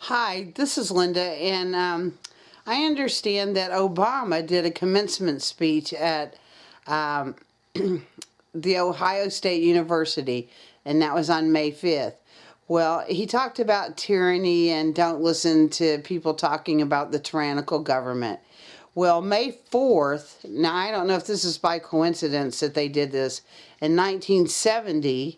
Hi, this is Linda, and I understand that Obama did a commencement speech at um, the Ohio State University, and that was on May 5th. Well, he talked about tyranny and don't listen to people talking about the tyrannical government. Well, May 4th, now I don't know if this is by coincidence that they did this, in 1970,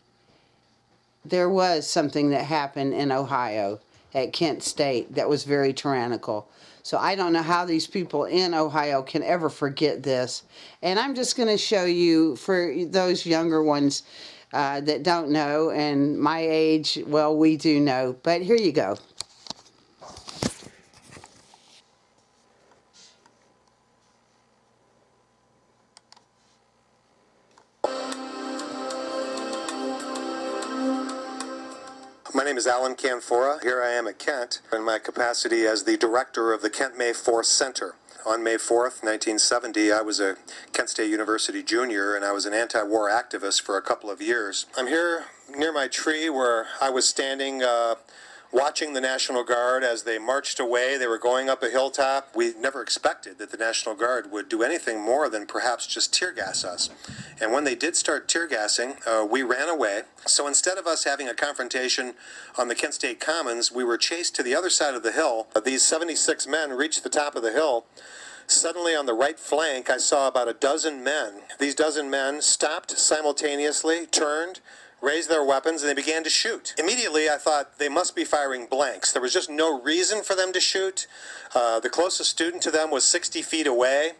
there was something that happened in Ohio at Kent State that was very tyrannical. So I don't know how these people in Ohio can ever forget this. And I'm just going to show you, for those younger ones that don't know, and my age, well, we do know. But here you go. My name is Alan Canfora. Here I am at Kent in my capacity as the director of the Kent May 4th Center. On May 4th, 1970, I was a Kent State University junior, and I was an anti-war activist for a couple of years. I'm here near my tree where I was standing watching the National Guard as they marched away. They were going up a hilltop. We never expected that the National Guard would do anything more than perhaps just tear gas us. And when they did start tear gassing, we ran away. So instead of us having a confrontation on the Kent State Commons, we were chased to the other side of the hill. These 76 men reached the top of the hill. Suddenly on the right flank, I saw about a dozen men. These dozen men stopped simultaneously, turned, raised their weapons, and they began to shoot. Immediately, I thought they must be firing blanks. There was just no reason for them to shoot. The closest student to them was 60 feet away.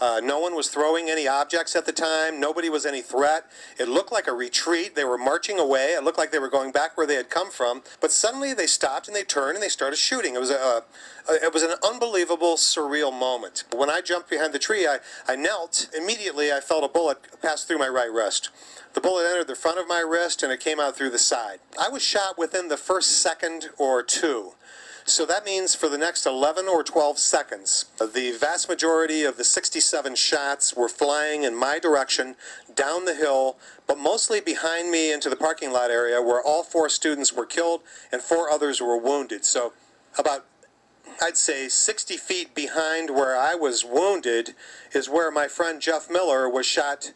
No one was throwing any objects at the time. Nobody was any threat. It looked like a retreat. They were marching away. It looked like they were going back where they had come from. But suddenly they stopped and they turned and they started shooting. It was an unbelievable, surreal moment. When I jumped behind the tree, I knelt. Immediately, I felt a bullet pass through my right wrist. The bullet entered the front of my wrist and it came out through the side. I was shot within the first second or two. So that means for the next 11 or 12 seconds, the vast majority of the 67 shots were flying in my direction down the hill, but mostly behind me into the parking lot area where all 4 students were killed and 4 others were wounded. So about, I'd say, 60 feet behind where I was wounded is where my friend Jeff Miller was shot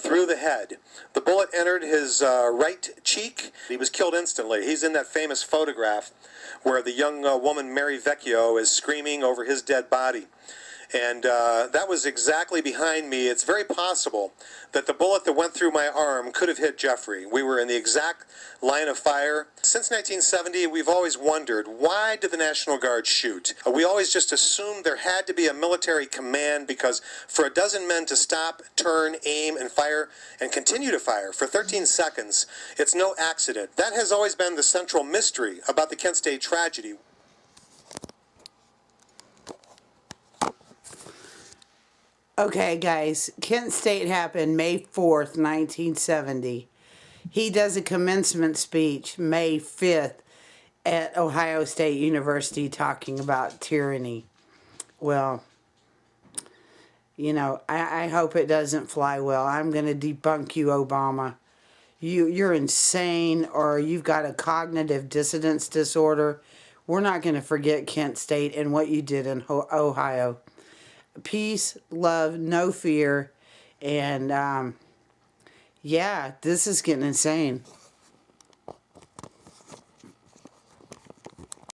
through the head. The bullet entered his right cheek. He was killed instantly. He's in that famous photograph where the young woman Mary Vecchio is screaming over his dead body. And that was exactly behind me. It's very possible that the bullet that went through my arm could have hit Jeffrey. We were in the exact line of fire. Since 1970, we've always wondered, why did the National Guard shoot? We always just assumed there had to be a military command, because for a dozen men to stop, turn, aim, and fire, and continue to fire for 13 seconds, it's no accident. That has always been the central mystery about the Kent State tragedy. Okay, guys, Kent State happened May 4th, 1970. He does a commencement speech May 5th at Ohio State University talking about tyranny. Well, you know, I hope it doesn't fly well. I'm going to debunk you, Obama. You're insane, or you've got a cognitive dissonance disorder. We're not going to forget Kent State and what you did in Ohio. Peace, love, no fear, and yeah, this is getting insane.